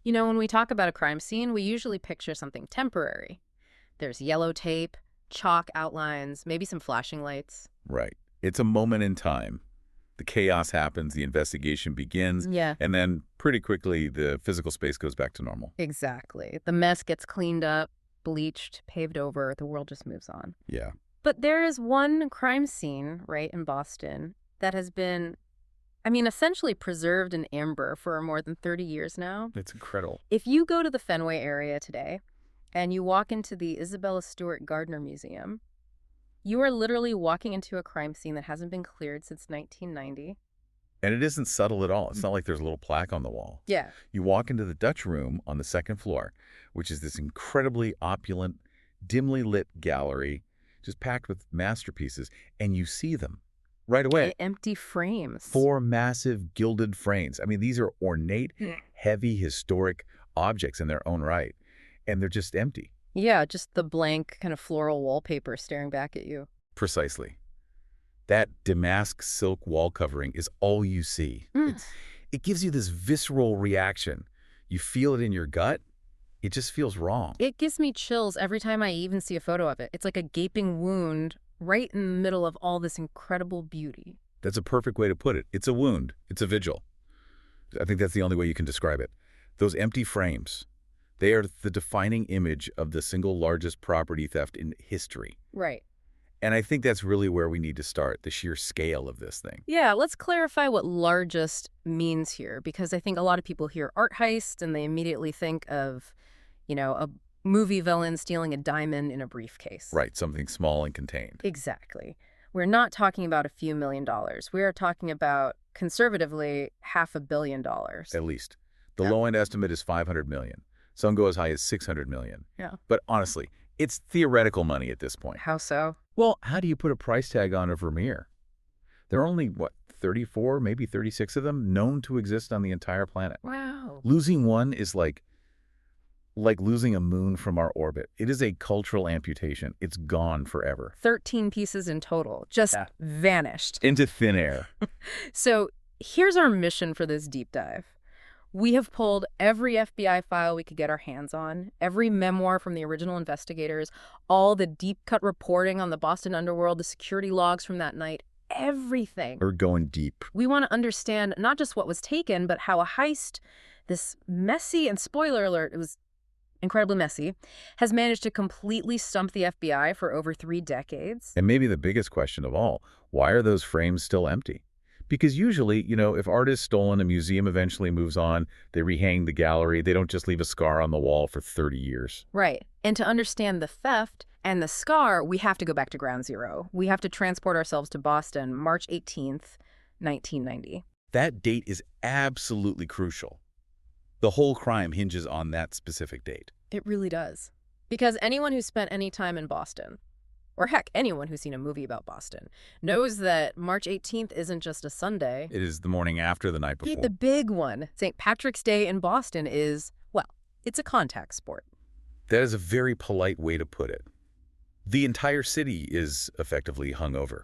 You know, when we talk about a crime scene, we usually picture something temporary. There's yellow tape, chalk outlines, maybe some flashing lights. Right. It's a moment in time. The chaos happens, the investigation begins, Yeah, and then pretty quickly the physical space goes back to normal. exactly. The mess gets cleaned up, bleached, paved over, the world just moves on. Yeah. But there is one crime scene, right, in Boston that has been, I mean, essentially preserved in amber for more than 30 years now. It's incredible. If you go to the Fenway area today and you walk into the Isabella Stewart Gardner Museum, you are literally walking into a crime scene that hasn't been cleared since 1990. And it isn't subtle at all. It's not like there's a little plaque on the wall. Yeah. You walk into the Dutch room on the second floor, which is this incredibly opulent, dimly lit gallery, just packed with masterpieces, and you see them right away. Empty frames. 4 massive gilded frames. I mean, these are ornate, heavy, historic objects in their own right, and they're just empty. Yeah, just the blank kind of floral wallpaper staring back at you. Precisely. That damask silk wall covering is all you see. It gives you this visceral reaction. You feel it in your gut. It just feels wrong. It gives me chills every time I even see a photo of it. It's like a gaping wound right in the middle of all this incredible beauty. That's a perfect way to put it. It's a wound. It's a vigil. I think that's the only way you can describe it. Those empty frames, they are the defining image of the single largest property theft in history. Right. And I think that's really where we need to start, the sheer scale of this thing. Yeah, let's clarify what largest means here, because I think a lot of people hear art heist and they immediately think of, you know, a movie villain stealing a diamond in a briefcase. Right, something small and contained. Exactly. We're not talking about a few $1 million. We are talking about, conservatively, $500 million. At least. The low-end estimate is $500 million. Some go as high as $600 million. Yeah. But honestly, it's theoretical money at this point. How so? Well, how do you put a price tag on a Vermeer? There are only, 34, maybe 36 of them known to exist on the entire planet. Wow. Losing one is like losing a moon from our orbit. It is a cultural amputation. It's gone forever. 13 pieces in total, just vanished. Into thin air. So here's our mission for this deep dive. We have pulled every FBI file we could get our hands on, every memoir from the original investigators, all the deep-cut reporting on the Boston underworld, the security logs from that night, everything. We're going deep. We want to understand not just what was taken, but how a heist, this messy, and spoiler alert, it was incredibly messy, has managed to completely stump the FBI for over 3 decades. And maybe the biggest question of all, why are those frames still empty? Because usually, if art is stolen, a museum eventually moves on, they rehang the gallery, they don't just leave a scar on the wall for 30 years. Right. And to understand the theft and the scar, we have to go back to ground zero. We have to transport ourselves to Boston, March 18th, 1990. That date is absolutely crucial. The whole crime hinges on that specific date. It really does. Because anyone who spent any time in Boston, or heck, anyone who's seen a movie about Boston, knows that March 18th isn't just a Sunday. It is the morning after the night before. The big one. St. Patrick's Day in Boston is, well, it's a contact sport. That is a very polite way to put it. The entire city is effectively hungover.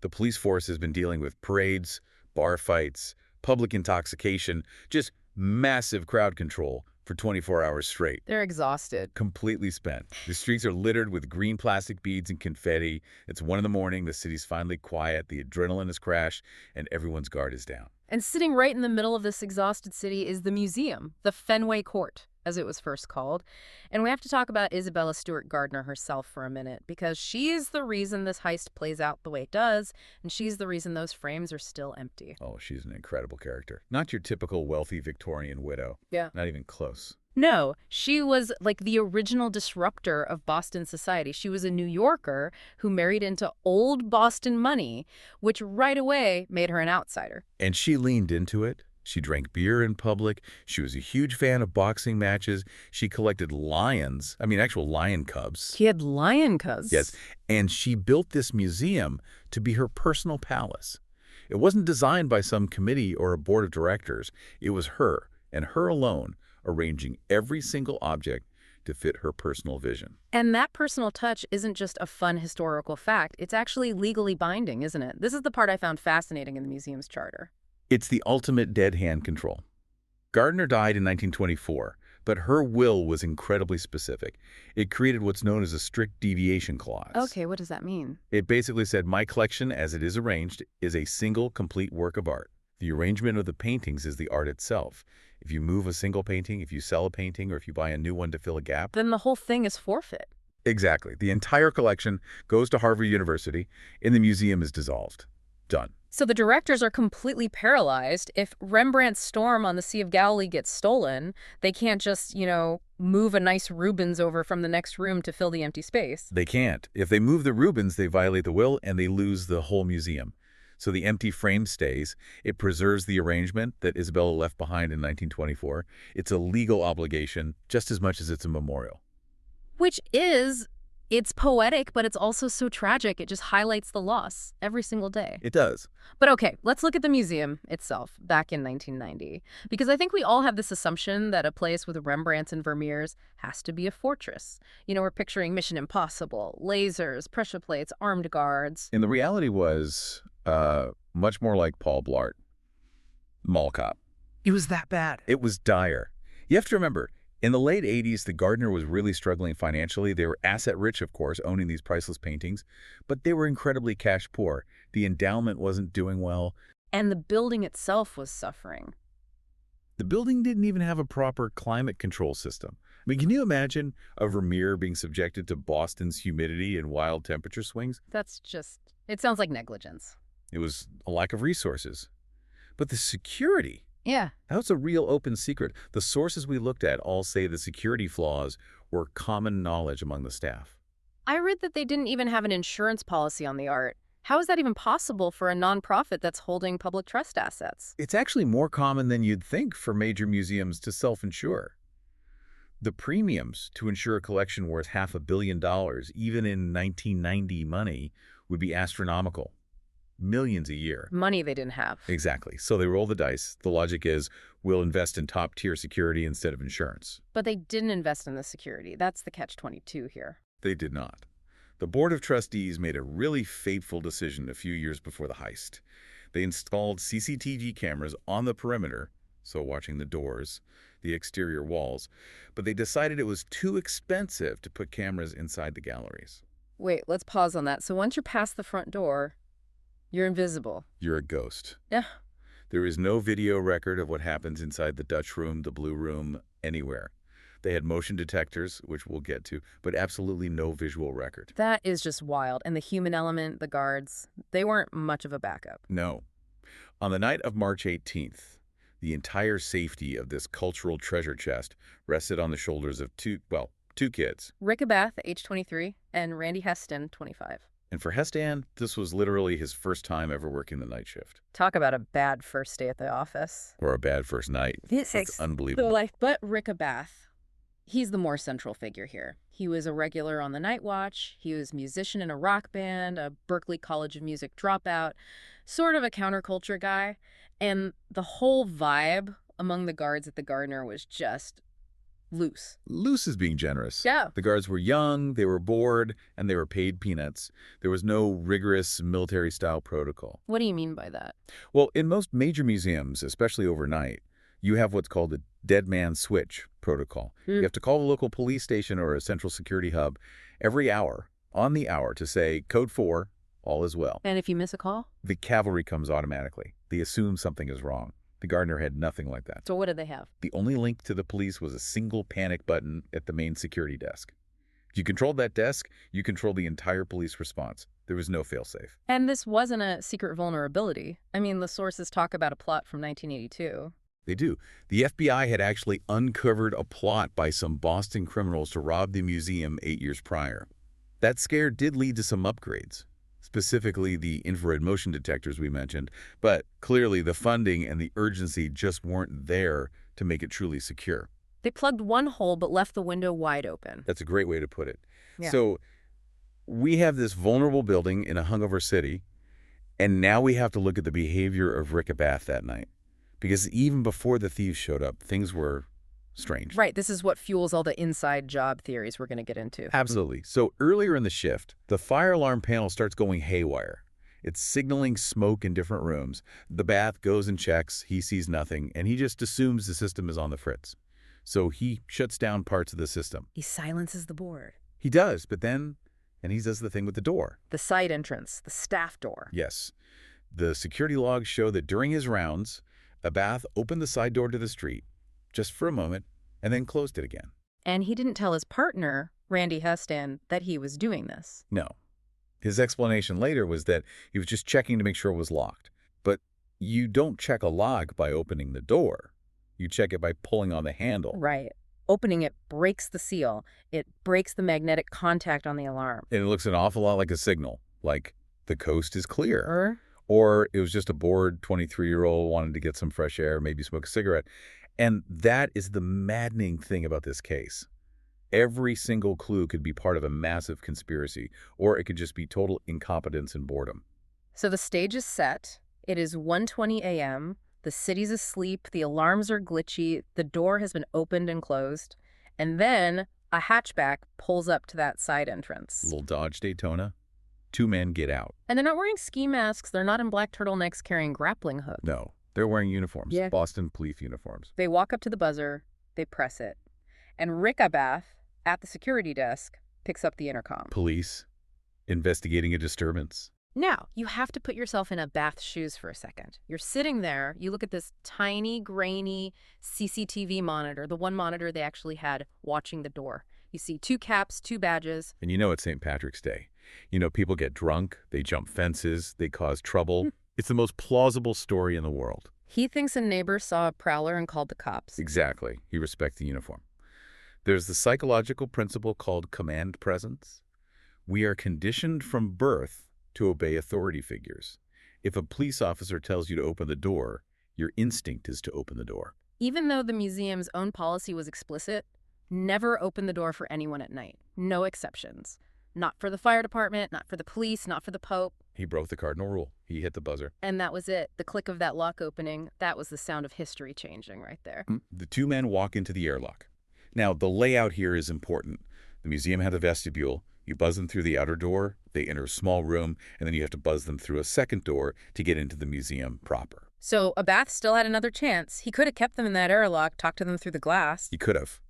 The police force has been dealing with parades, bar fights, public intoxication, just massive crowd control for 24 hours straight. They're exhausted. Completely spent. The streets are littered with green plastic beads and confetti. It's 1 a.m, the city's finally quiet, the adrenaline has crashed, and everyone's guard is down. And sitting right in the middle of this exhausted city is the museum, the Fenway Court, as it was first called. And we have to talk about Isabella Stewart Gardner herself for a minute, because she is the reason this heist plays out the way it does, and she's the reason those frames are still empty. Oh, she's an incredible character. Not your typical wealthy Victorian widow. Yeah. Not even close. No, she was like the original disruptor of Boston society. She was a New Yorker who married into old Boston money, which right away made her an outsider. And she leaned into it. She drank beer in public. She was a huge fan of boxing matches. She collected lions, actual lion cubs. She had lion cubs. Yes, and she built this museum to be her personal palace. It wasn't designed by some committee or a board of directors. It was her, and her alone, arranging every single object to fit her personal vision. And that personal touch isn't just a fun historical fact. It's actually legally binding, isn't it? This is the part I found fascinating in the museum's charter. It's the ultimate dead hand control. Gardner died in 1924, but her will was incredibly specific. It created what's known as a strict deviation clause. Okay, what does that mean? It basically said, my collection, as it is arranged, is a single, complete work of art. The arrangement of the paintings is the art itself. If you move a single painting, if you sell a painting, or if you buy a new one to fill a gap. Then the whole thing is forfeit. Exactly. The entire collection goes to Harvard University, and the museum is dissolved. Done. So the directors are completely paralyzed. If Rembrandt's Storm on the Sea of Galilee gets stolen, they can't just, move a nice Rubens over from the next room to fill the empty space. They can't. If they move the Rubens, they violate the will, and they lose the whole museum. So the empty frame stays. It preserves the arrangement that Isabella left behind in 1924. It's a legal obligation just as much as it's a memorial. It's poetic, but it's also so tragic. It just highlights the loss every single day. It does. But okay, let's look at the museum itself back in 1990. Because I think we all have this assumption that a place with Rembrandts and Vermeers has to be a fortress. We're picturing Mission Impossible, lasers, pressure plates, armed guards. And the reality was much more like Paul Blart, Mall Cop. It was that bad. It was dire. You have to remember, in the late 80s, the Gardner was really struggling financially. They were asset-rich, of course, owning these priceless paintings, but they were incredibly cash-poor. The endowment wasn't doing well. And the building itself was suffering. The building didn't even have a proper climate control system. I mean, can you imagine a Vermeer being subjected to Boston's humidity and wild temperature swings? It sounds like negligence. It was a lack of resources. But the security... Yeah. That was a real open secret. The sources we looked at all say the security flaws were common knowledge among the staff. I read that they didn't even have an insurance policy on the art. How is that even possible for a nonprofit that's holding public trust assets? It's actually more common than you'd think for major museums to self-insure. The premiums to insure a collection worth $500 million, even in 1990 money, would be astronomical. Millions a year. Money they didn't have. Exactly. So they roll the dice. The logic is, we'll invest in top-tier security instead of insurance. But they didn't invest in the security. That's the catch-22 here. They did not. The Board of Trustees made a really fateful decision a few years before the heist. They installed CCTV cameras on the perimeter, so watching the doors, the exterior walls, but they decided it was too expensive to put cameras inside the galleries. Wait, let's pause on that. So once you're past the front door, you're invisible. You're a ghost. Yeah. There is no video record of what happens inside the Dutch room, the Blue Room, anywhere. They had motion detectors, which we'll get to, but absolutely no visual record. That is just wild. And the human element, the guards, they weren't much of a backup. No. On the night of March 18th, the entire safety of this cultural treasure chest rested on the shoulders of two kids. Rick Abath, age 23, and Randy Heston, 25. And for Heston, this was literally his first time ever working the night shift. Talk about a bad first day at the office. Or a bad first night. It's unbelievable. But Rick Abath, he's the more central figure here. He was a regular on the Night Watch. He was a musician in a rock band, a Berklee College of Music dropout, sort of a counterculture guy. And the whole vibe among the guards at the Gardner was just loose. Loose is being generous. Yeah. The guards were young, they were bored, and they were paid peanuts. There was no rigorous military-style protocol. What do you mean by that? Well, in most major museums, especially overnight, you have what's called the dead man switch protocol. You have to call the local police station or a central security hub every hour, on the hour, to say, code 4, all is well. And if you miss a call? The cavalry comes automatically. They assume something is wrong. The Gardner had nothing like that. So what did they have? The only link to the police was a single panic button at the main security desk. If you controlled that desk, you controlled the entire police response. There was no failsafe. And this wasn't a secret vulnerability. I mean, the sources talk about a plot from 1982. They do. The FBI had actually uncovered a plot by some Boston criminals to rob the museum 8 years prior. That scare did lead to some upgrades, specifically the infrared motion detectors we mentioned, but clearly the funding and the urgency just weren't there to make it truly secure. They plugged one hole but left the window wide open. That's a great way to put it. Yeah. So we have this vulnerable building in a hungover city, and now we have to look at the behavior of Rick Abath that night. Because even before the thieves showed up, things were strange. Right, this is what fuels all the inside job theories we're going to get into. Absolutely. So earlier in the shift, the fire alarm panel starts going haywire. It's signaling smoke in different rooms. The bath goes and checks. He sees nothing, and he just assumes the system is on the fritz. So he shuts down parts of the system. He silences the board. He does, but then, and he does the thing with the door. The side entrance, the staff door. Yes. The security logs show that during his rounds, Abath opened the side door to the street, just for a moment, and then closed it again. And he didn't tell his partner, Randy Heston, that he was doing this. No. His explanation later was that he was just checking to make sure it was locked. But you don't check a lock by opening the door. You check it by pulling on the handle. Right. Opening it breaks the seal. It breaks the magnetic contact on the alarm. And it looks an awful lot like a signal, like the coast is clear. Or it was just a bored 23-year-old wanting to get some fresh air, maybe smoke a cigarette. And that is the maddening thing about this case. Every single clue could be part of a massive conspiracy, or it could just be total incompetence and boredom. So the stage is set. It is 1:20 a.m. The city's asleep. The alarms are glitchy. The door has been opened and closed. And then a hatchback pulls up to that side entrance. Little Dodge Daytona. Two men get out. And they're not wearing ski masks. They're not in black turtlenecks carrying grappling hooks. No, they're wearing uniforms. Yeah. Boston police uniforms. They walk up to the buzzer. They press it. And Rick Abath, at the security desk, picks up the intercom. Police investigating a disturbance. Now, you have to put yourself in Abath's shoes for a second. You're sitting there, you look at this tiny, grainy CCTV monitor, the one monitor they actually had watching the door. You see 2 caps, 2 badges. And you know it's St. Patrick's Day. You know, people get drunk, they jump fences, they cause trouble. It's the most plausible story in the world. He thinks a neighbor saw a prowler and called the cops. Exactly. He respects the uniform. There's the psychological principle called command presence. We are conditioned from birth to obey authority figures. If a police officer tells you to open the door, your instinct is to open the door. Even though the museum's own policy was explicit, never open the door for anyone at night. No exceptions. Not for the fire department, not for the police, not for the Pope. He broke the cardinal rule. He hit the buzzer. And that was it. The click of that lock opening, that was the sound of history changing right there. The 2 men walk into the airlock. Now, the layout here is important. The museum had a vestibule. You buzz them through the outer door, they enter a small room, and then you have to buzz them through a second door to get into the museum proper. So Abath still had another chance. He could have kept them in that airlock, talked to them through the glass. He could have.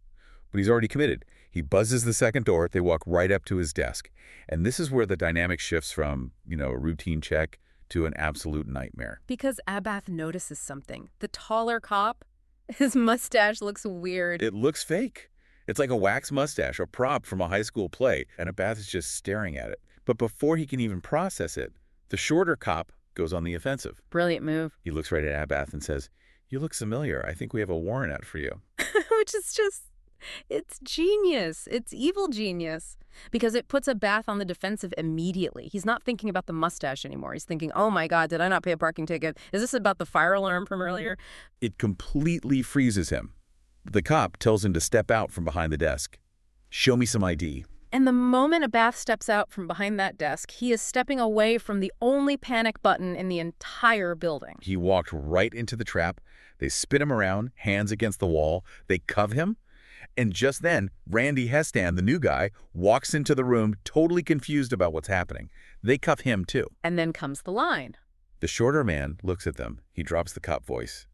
But he's already committed. He buzzes the second door, they walk right up to his desk. And this is where the dynamic shifts from, a routine check to an absolute nightmare. Because Abath notices something. The taller cop, his mustache looks weird. It looks fake. It's like a wax mustache, a prop from a high school play, and Abath is just staring at it. But before he can even process it, the shorter cop goes on the offensive. Brilliant move. He looks right at Abath and says, "You look familiar. I think we have a warrant out for you." Which is just, it's genius. It's evil genius. Because it puts Abath on the defensive immediately. He's not thinking about the mustache anymore. He's thinking, oh my God, did I not pay a parking ticket? Is this about the fire alarm from earlier? It completely freezes him. The cop tells him to step out from behind the desk. "Show me some ID." And the moment Abath steps out from behind that desk, he is stepping away from the only panic button in the entire building. He walked right into the trap. They spin him around, hands against the wall. They cuff him. And just then, Randy Heston, the new guy, walks into the room totally confused about what's happening. They cuff him too. And then comes the line. The shorter man looks at them. He drops the cop voice.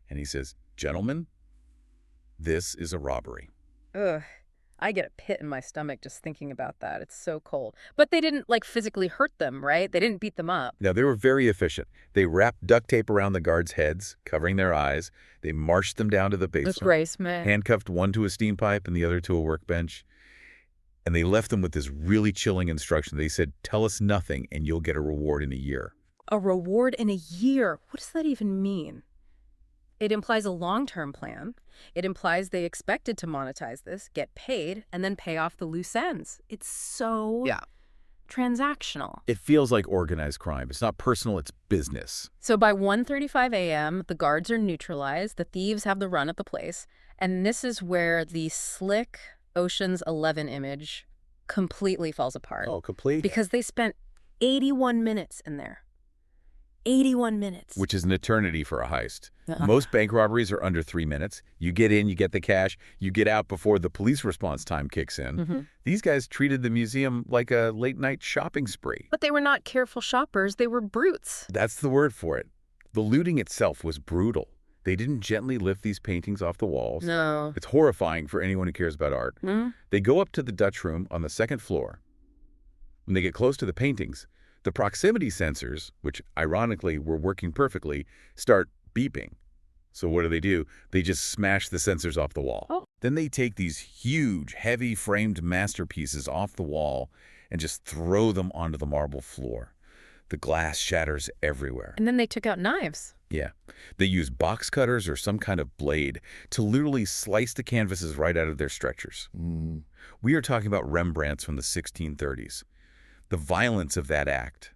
And he says, "Gentlemen, this is a robbery." Ugh. I get a pit in my stomach just thinking about that. It's so cold. But they didn't, physically hurt them, right? They didn't beat them up. Now, they were very efficient. They wrapped duct tape around the guards' heads, covering their eyes. They marched them down to the basement. Disgracement. Handcuffed one to a steam pipe and the other to a workbench. And they left them with this really chilling instruction. They said, "Tell us nothing and you'll get a reward in a year." A reward in a year? What does that even mean? It implies a long-term plan. It implies they expected to monetize this, get paid, and then pay off the loose ends. It's so transactional. It feels like organized crime. It's not personal, it's business. So by 1:35 a.m., the guards are neutralized. The thieves have the run at the place. And this is where the slick Ocean's 11 image completely falls apart. Oh, completely. Because they spent 81 minutes in there. 81 minutes. Which is an eternity for a heist. Uh-uh. Most bank robberies are under 3 minutes. You get in, you get the cash, you get out before the police response time kicks in. Mm-hmm. These guys treated the museum like a late-night shopping spree. But they were not careful shoppers. They were brutes. That's the word for it. The looting itself was brutal. They didn't gently lift these paintings off the walls. No. It's horrifying for anyone who cares about art. Hmm? They go up to the Dutch room on the second floor. When they get close to the paintings, the proximity sensors, which ironically were working perfectly, start beeping. So what do? They just smash the sensors off the wall. Oh. Then they take these huge, heavy framed masterpieces off the wall and just throw them onto the marble floor. The glass shatters everywhere. And then they took out knives. Yeah. They use box cutters or some kind of blade to literally slice the canvases right out of their stretchers. We are talking about Rembrandts from the 1630s. The violence of that act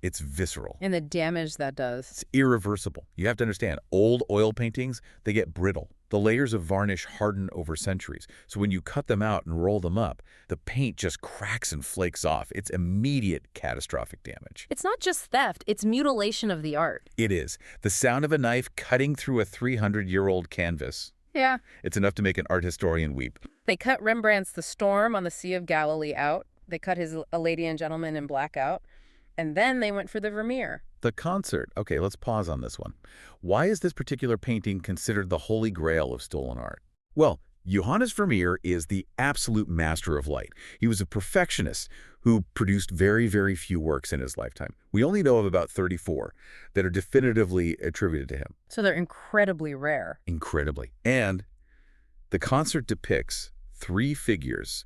it's visceral. And the damage that does. It's irreversible. You have to understand, old oil paintings, they get brittle. The layers of varnish harden over centuries. So when you cut them out and roll them up, the paint just cracks and flakes off. It's immediate catastrophic damage. It's not just theft, it's mutilation of the art. It is. The sound of a knife cutting through a 300-year-old canvas. Yeah. It's enough to make an art historian weep. They cut Rembrandt's The Storm on the Sea of Galilee out. They cut his A Lady and Gentleman in Black out. And then they went for the Vermeer. The concert. Okay, let's pause on this one. Why is this particular painting considered the holy grail of stolen art? Well, Johannes Vermeer is the absolute master of light. He was a perfectionist who produced very, very few works in his lifetime. We only know of about 34 that are definitively attributed to him. So they're incredibly rare. Incredibly. And the concert depicts 3 figures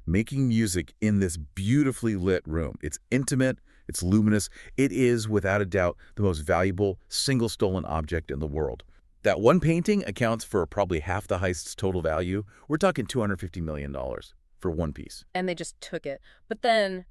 making music in this beautifully lit room. It's intimate, it's luminous. It is, without a doubt, the most valuable single stolen object in the world. That one painting accounts for probably half the heist's total value. We're talking $250 million for one piece. And they just took it. But then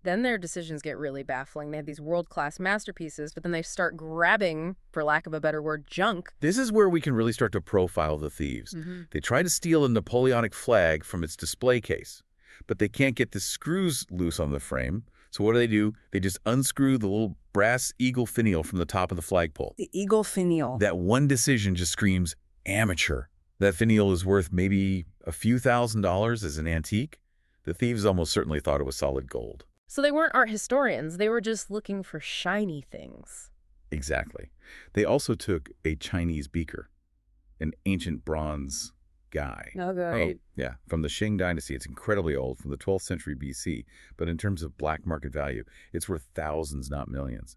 their decisions get really baffling. They have these world-class masterpieces, but then they start grabbing, for lack of a better word, junk. This is where we can really start to profile the thieves. They try to steal a Napoleonic flag from its display case, but they can't get the screws loose on the frame. So what do? They just unscrew the little brass eagle finial from the top of the flagpole. The eagle finial. That one decision just screams amateur. That finial is worth maybe a few $1,000s as an antique. The thieves almost certainly thought it was solid gold. So they weren't art historians. They were just looking for shiny things. Exactly. They also took a Chinese beaker, an ancient bronze guy. Oh, great. Yeah, from the Qing dynasty. It's incredibly old, from the 12th century BC. But in terms of black market value, it's worth thousands, not millions.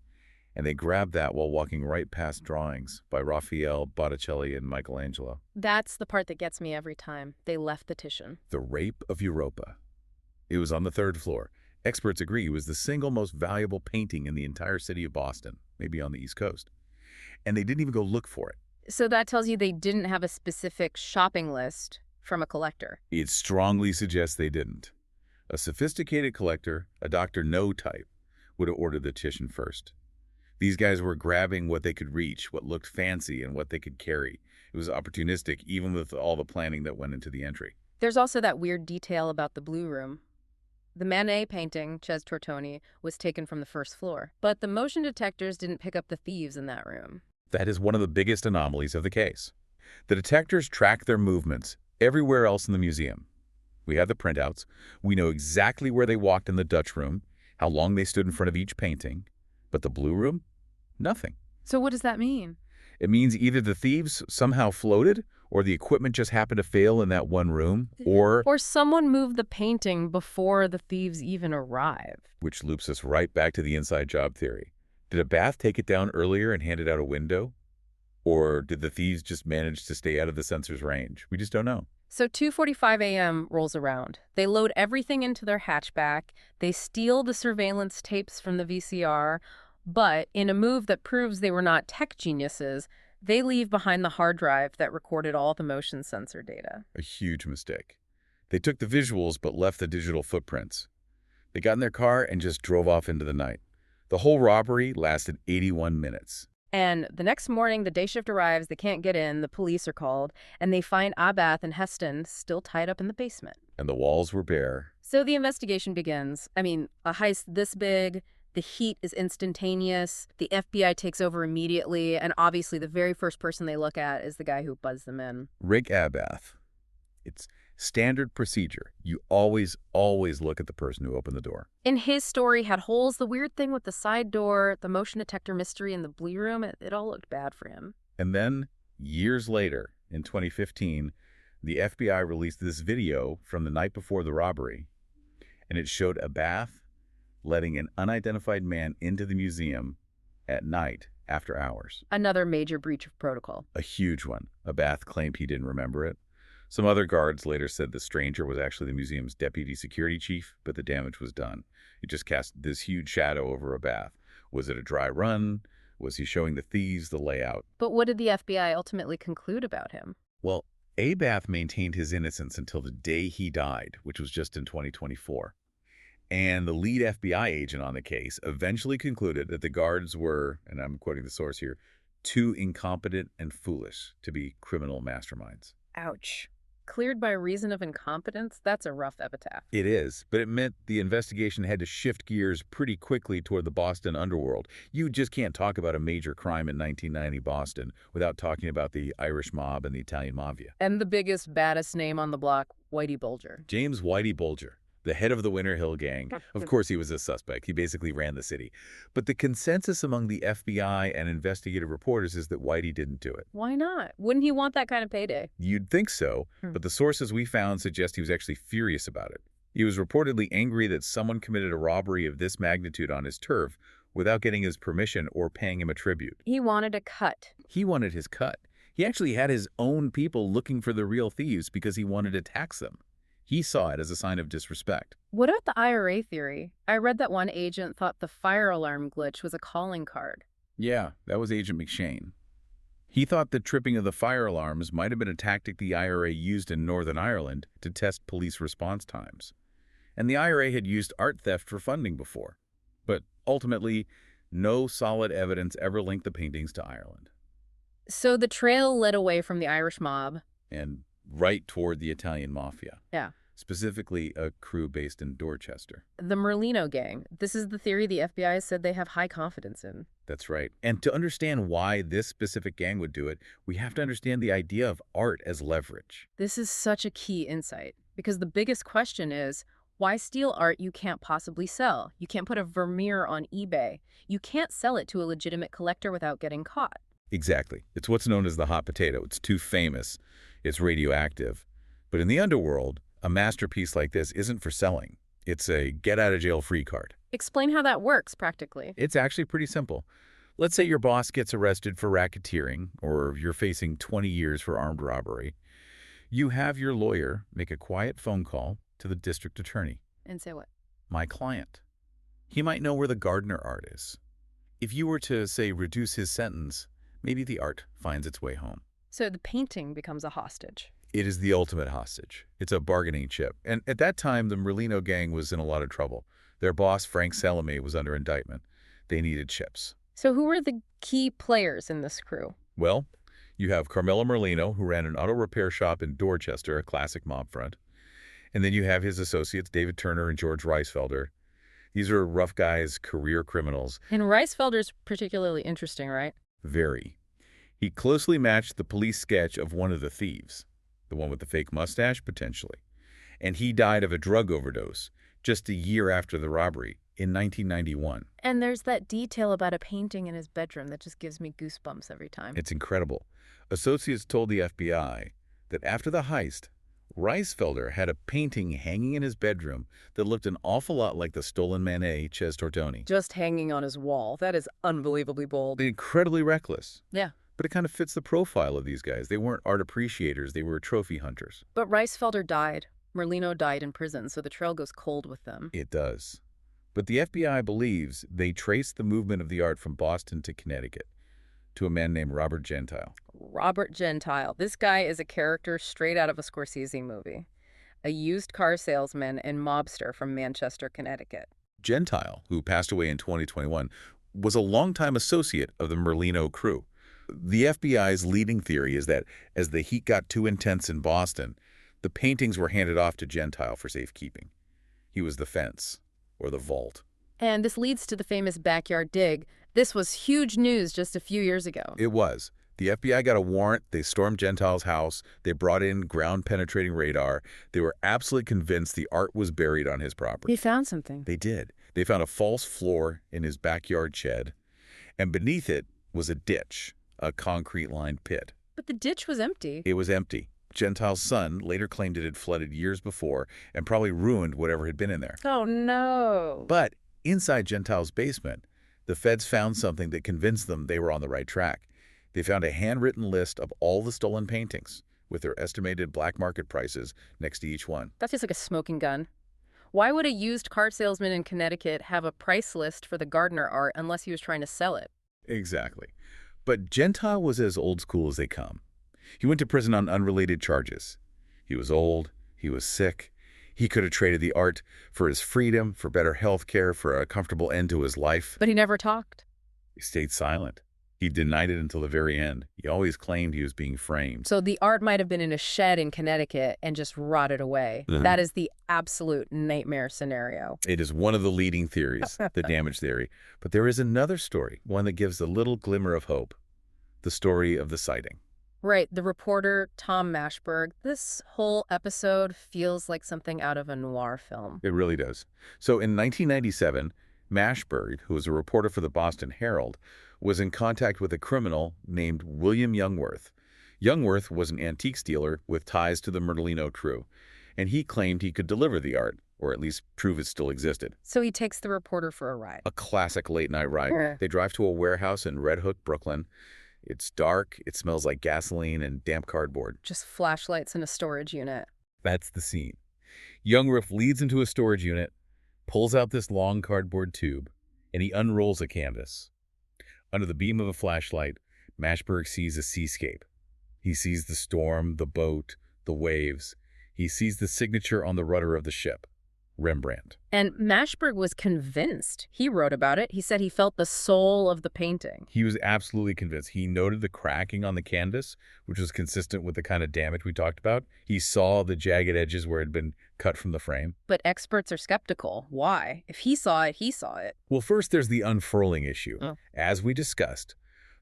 And they grabbed that while walking right past drawings by Raphael, Botticelli, and Michelangelo. That's the part that gets me every time. They left the Titian. The Rape of Europa. It was on the 3rd floor. Experts agree it was the single most valuable painting in the entire city of Boston, maybe on the East Coast. And they didn't even go look for it. So that tells you they didn't have a specific shopping list from a collector. It strongly suggests they didn't. A sophisticated collector, a Dr. No type, would have ordered the Titian first. These guys were grabbing what they could reach, what looked fancy, and what they could carry. It was opportunistic, even with all the planning that went into the entry. There's also that weird detail about the Blue Room. The Manet painting, Ches Tortoni, was taken from the 1st floor, but the motion detectors didn't pick up the thieves in that room. That is one of the biggest anomalies of the case. The detectors track their movements everywhere else in the museum. We have the printouts. We know exactly where they walked in the Dutch room, how long they stood in front of each painting. But the Blue Room? Nothing. So what does that mean? It means either the thieves somehow floated, or the equipment just happened to fail in that one room, or someone moved the painting before the thieves even arrived. Which loops us right back to the inside job theory. Did a bath take it down earlier and hand it out a window? Or did the thieves just manage to stay out of the sensor's range? We just don't know. So 2:45 a.m. rolls around. They load everything into their hatchback. They steal the surveillance tapes from the VCR. But in a move that proves they were not tech geniuses, they leave behind the hard drive that recorded all the motion sensor data. A huge mistake. They took the visuals but left the digital footprints. They got in their car and just drove off into the night. The whole robbery lasted 81 minutes. And the next morning, the day shift arrives, they can't get in, the police are called, and they find Abath and Heston still tied up in the basement. And the walls were bare. So the investigation begins. I mean, a heist this big, The heat is instantaneous. The FBI takes over immediately, and obviously the very first person they look at is the guy who buzzed them in. Rick Abath. It's standard procedure. You always look at the person who opened the door. And his story had holes. The weird thing with the side door, the motion detector mystery in the Blue Room, it all looked bad for him. And then, years later, in 2015, the FBI released this video from the night before the robbery, and it showed Abath letting an unidentified man into the museum at night after hours. Another major breach of protocol. A huge one. Abath claimed he didn't remember it. Some other guards later said the stranger was actually the museum's deputy security chief, but the damage was done. It just cast this huge shadow over Abath. Was it a dry run? Was he showing the thieves the layout? But what did the FBI ultimately conclude about him? Well, Abath maintained his innocence until the day he died, which was just in 2024. And the lead FBI agent on the case eventually concluded that the guards were, and I'm quoting the source here, too incompetent and foolish to be criminal masterminds. Ouch. Cleared by reason of incompetence? That's a rough epitaph. It is, but it meant the investigation had to shift gears pretty quickly toward the Boston underworld. You just can't talk about a major crime in 1990 Boston without talking about the Irish mob and the Italian mafia. And the biggest, baddest name on the block, Whitey Bulger. James Whitey Bulger, the head of the Winter Hill Gang. Of course, he was a suspect. He basically ran the city. But the consensus among the FBI and investigative reporters is that Whitey didn't do it. Why not? Wouldn't he want that kind of payday? You'd think so, but the sources we found suggest he was actually furious about it. He was reportedly angry that someone committed a robbery of this magnitude on his turf without getting his permission or paying him a tribute. He wanted a cut. He wanted his cut. He actually had his own people looking for the real thieves because he wanted to tax them. He saw it as a sign of disrespect. What about the IRA theory? I read that one agent thought the fire alarm glitch was a calling card. Yeah, that was Agent McShane. He thought the tripping of the fire alarms might have been a tactic the IRA used in Northern Ireland to test police response times. And the IRA had used art theft for funding before. But ultimately, no solid evidence ever linked the paintings to Ireland. So the trail led away from the Irish mob. And right toward the Italian mafia. Yeah. Specifically, a crew based in Dorchester. The Merlino gang. This is the theory the FBI said they have high confidence in. That's right. And to understand why this specific gang would do it, we have to understand the idea of art as leverage. This is such a key insight, because the biggest question is, why steal art you can't possibly sell? You can't put a Vermeer on eBay. You can't sell it to a legitimate collector without getting caught. Exactly. It's what's known as the hot potato. It's too famous. It's radioactive. But in the underworld, a masterpiece like this isn't for selling. It's a get-out-of-jail-free card. Explain how that works practically. It's actually pretty simple. Let's say your boss gets arrested for racketeering, or you're facing 20 years for armed robbery. You have your lawyer make a quiet phone call to the district attorney. And say what? My client. He might know where the Gardner art is. If you were to, say, reduce his sentence, maybe the art finds its way home. So the painting becomes a hostage. It is the ultimate hostage. It's a bargaining chip. And at that time, the Merlino gang was in a lot of trouble. Their boss, Frank Salome, was under indictment. They needed chips. So who were the key players in this crew? Well, you have Carmelo Merlino, who ran an auto repair shop in Dorchester, a classic mob front. And then you have his associates, David Turner and George Reisfelder. These are rough guys, career criminals. And Reisfelder's particularly interesting, right? Very. He closely matched the police sketch of one of the thieves. The one with the fake mustache, potentially. And he died of a drug overdose just a year after the robbery in 1991. And there's that detail about a painting in his bedroom that just gives me goosebumps every time. It's incredible. Associates told the FBI that after the heist, Reisfelder had a painting hanging in his bedroom that looked an awful lot like the stolen Manet Ches Tortoni. Just hanging on his wall. That is unbelievably bold. Incredibly reckless. Yeah. But it kind of fits the profile of these guys. They weren't art appreciators. They were trophy hunters. But Reisfelder died. Merlino died in prison, so the trail goes cold with them. It does. But the FBI believes they traced the movement of the art from Boston to Connecticut to a man named Robert Gentile. Robert Gentile. This guy is a character straight out of a Scorsese movie. A used car salesman and mobster from Manchester, Connecticut. Gentile, who passed away in 2021, was a longtime associate of the Merlino crew. The FBI's leading theory is that as the heat got too intense in Boston, the paintings were handed off to Gentile for safekeeping. He was the fence, or the vault. And this leads to the famous backyard dig. This was huge news just a few years ago. It was. The FBI got a warrant, they stormed Gentile's house, they brought in ground-penetrating radar. They were absolutely convinced the art was buried on his property. He found something. They did. They found a false floor in his backyard shed, and beneath it was a ditch, a concrete-lined pit. But the ditch was empty. It was empty. Gentile's son later claimed it had flooded years before and probably ruined whatever had been in there. Oh, no. But inside Gentile's basement, the feds found something that convinced them they were on the right track. They found a handwritten list of all the stolen paintings with their estimated black market prices next to each one. That feels like a smoking gun. Why would a used car salesman in Connecticut have a price list for the Gardner art unless he was trying to sell it? Exactly. But Gentile was as old school as they come. He went to prison on unrelated charges. He was old. He was sick. He could have traded the art for his freedom, for better health care, for a comfortable end to his life. But he never talked. He stayed silent. He denied it until the very end. He always claimed he was being framed. So the art might have been in a shed in Connecticut and just rotted away. That is the absolute nightmare scenario. It is one of the leading theories, the damage theory. But there is another story, one that gives a little glimmer of hope. The story of the sighting. Right, the reporter, Tom Mashberg. This whole episode feels like something out of a noir film. It really does. So in 1997, Mashberg, who was a reporter for the Boston Herald, was in contact with a criminal named William Youngworth. Youngworth was an antiques dealer with ties to the Murdelino crew, and he claimed he could deliver the art, or at least prove it still existed. So he takes the reporter for a ride. A classic late-night ride. They drive to a warehouse in Red Hook, Brooklyn. It's dark, it smells like gasoline and damp cardboard. Just flashlights in a storage unit. That's the scene. Youngworth leads into a storage unit, pulls out this long cardboard tube, and he unrolls a canvas. Under the beam of a flashlight, Mashberg sees a seascape. He sees the storm, the boat, the waves. He sees the signature on the rudder of the ship, Rembrandt. And Mashberg was convinced. He wrote about it. He said he felt the soul of the painting. He was absolutely convinced. He noted the cracking on the canvas, which was consistent with the kind of damage we talked about. He saw the jagged edges where it had been cut from the frame. But experts are skeptical. Why? If he saw it, he saw it. Well, first there's the unfurling issue. As we discussed,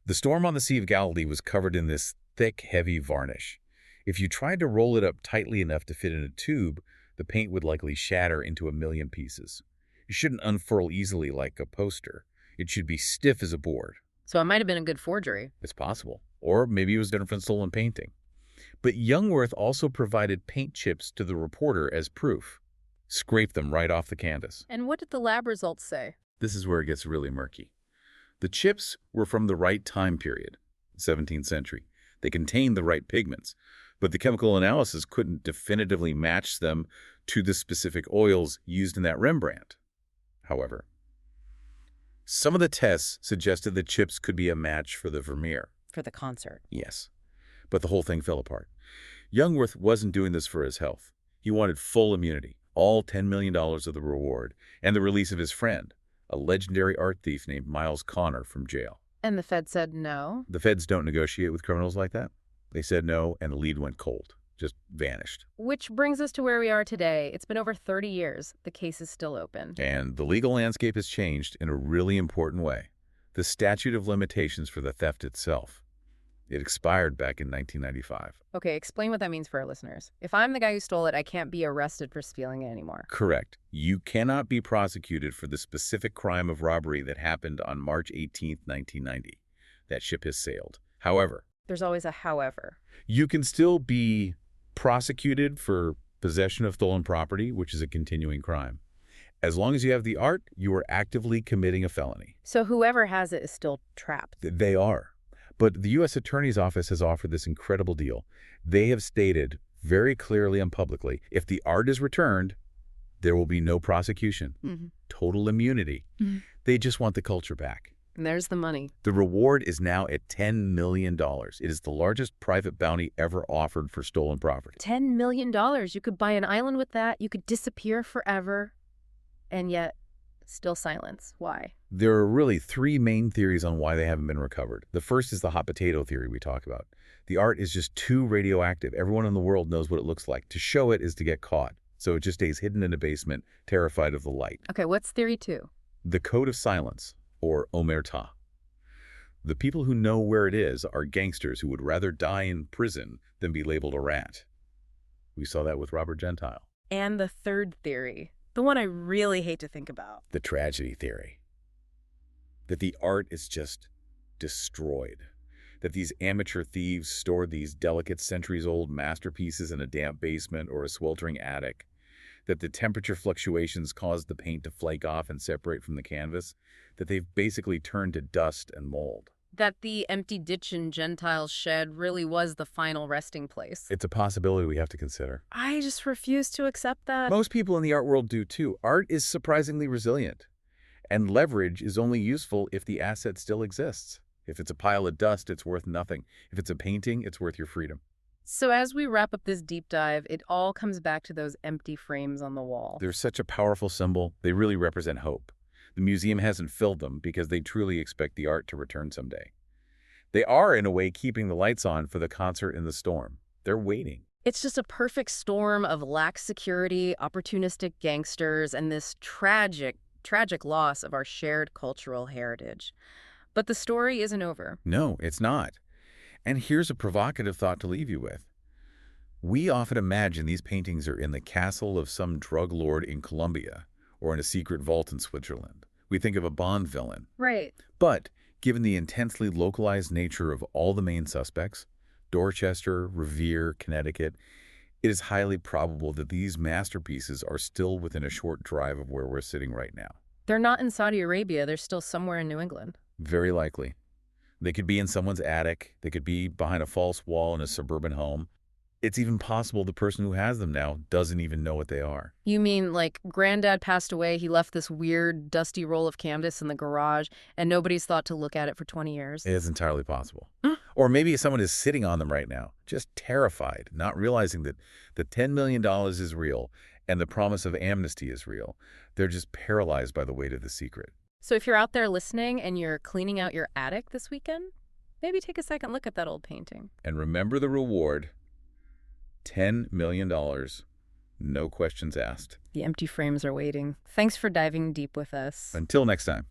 the storm on the Sea of Galilee was covered in this thick, heavy varnish. If you tried to roll it up tightly enough to fit in a tube, the paint would likely shatter into a million pieces. It shouldn't unfurl easily like a poster. It should be stiff as a board. So it might have been a good forgery. It's possible. Or maybe it was done from stolen painting. But Youngworth also provided paint chips to the reporter as proof. Scraped them right off the canvas. And what did the lab results say? This is where it gets really murky. The chips were from the right time period, 17th century. They contained the right pigments, but the chemical analysis couldn't definitively match them to the specific oils used in that Rembrandt. However, some of the tests suggested the chips could be a match for the Vermeer. For the concert. Yes, but the whole thing fell apart. Youngworth wasn't doing this for his health. He wanted full immunity, all $10 million of the reward, and the release of his friend, a legendary art thief named Miles Connor, from jail. And the Fed said no? The feds don't negotiate with criminals like that. They said no, and the lead went cold. Just vanished. Which brings us to where we are today. It's been over 30 years. The case is still open. And the legal landscape has changed in a really important way. The statute of limitations for the theft itself. It expired back in 1995. Okay, explain what that means for our listeners. If I'm the guy who stole it, I can't be arrested for stealing it anymore. Correct. You cannot be prosecuted for the specific crime of robbery that happened on March 18th, 1990. That ship has sailed. However, there's always a however. You can still be prosecuted for possession of stolen property, which is a continuing crime. As long as you have the art, you are actively committing a felony. So whoever has it is still trapped. They are. But the U.S. Attorney's Office has offered this incredible deal. They have stated very clearly and publicly, if the art is returned, there will be no prosecution. Total immunity. They just want the culture back. And there's the money. The reward is now at $10 million. It is the largest private bounty ever offered for stolen property. $10 million. You could buy an island with that. You could disappear forever. And yet, still silence. Why? There are really three main theories on why they haven't been recovered. The first is the hot potato theory we talk about. The art is just too radioactive. Everyone in the world knows what it looks like. To show it is to get caught. So it just stays hidden in a basement, terrified of the light. Okay, what's theory two? The Code of Silence, or Omerta. The people who know where it is are gangsters who would rather die in prison than be labeled a rat. We saw that with Robert Gentile. And the third theory, the one I really hate to think about. The tragedy theory. That the art is just destroyed. That these amateur thieves stored these delicate centuries-old masterpieces in a damp basement or a sweltering attic. That the temperature fluctuations caused the paint to flake off and separate from the canvas. That they've basically turned to dust and mold. That the empty ditch in Gentile's shed really was the final resting place. It's a possibility we have to consider. I just refuse to accept that. Most people in the art world do too. Art is surprisingly resilient. And leverage is only useful if the asset still exists. If it's a pile of dust, it's worth nothing. If it's a painting, it's worth your freedom. So as we wrap up this deep dive, it all comes back to those empty frames on the wall. They're such a powerful symbol. They really represent hope. The museum hasn't filled them because they truly expect the art to return someday. They are, in a way, keeping the lights on for the concert in the storm. They're waiting. It's just a perfect storm of lax security, opportunistic gangsters, and this tragic loss of our shared cultural heritage. But the story isn't over. No, it's not. And here's a provocative thought to leave you with. We often imagine these paintings are in the castle of some drug lord in Colombia or in a secret vault in Switzerland. We think of a Bond villain. Right. But given the intensely localized nature of all the main suspects, Dorchester, Revere, Connecticut, it is highly probable that these masterpieces are still within a short drive of where we're sitting right now. They're not in Saudi Arabia. They're still somewhere in New England. Very likely. They could be in someone's attic. They could be behind a false wall in a suburban home. It's even possible the person who has them now doesn't even know what they are. You mean like Granddad passed away, he left this weird, dusty roll of canvas in the garage, and nobody's thought to look at it for 20 years? It is entirely possible. Or maybe someone is sitting on them right now, just terrified, not realizing that the $10 million is real and the promise of amnesty is real. They're just paralyzed by the weight of the secret. So if you're out there listening and you're cleaning out your attic this weekend, maybe take a second look at that old painting. And remember the reward. $10 million. No questions asked. The empty frames are waiting. Thanks for diving deep with us. Until next time.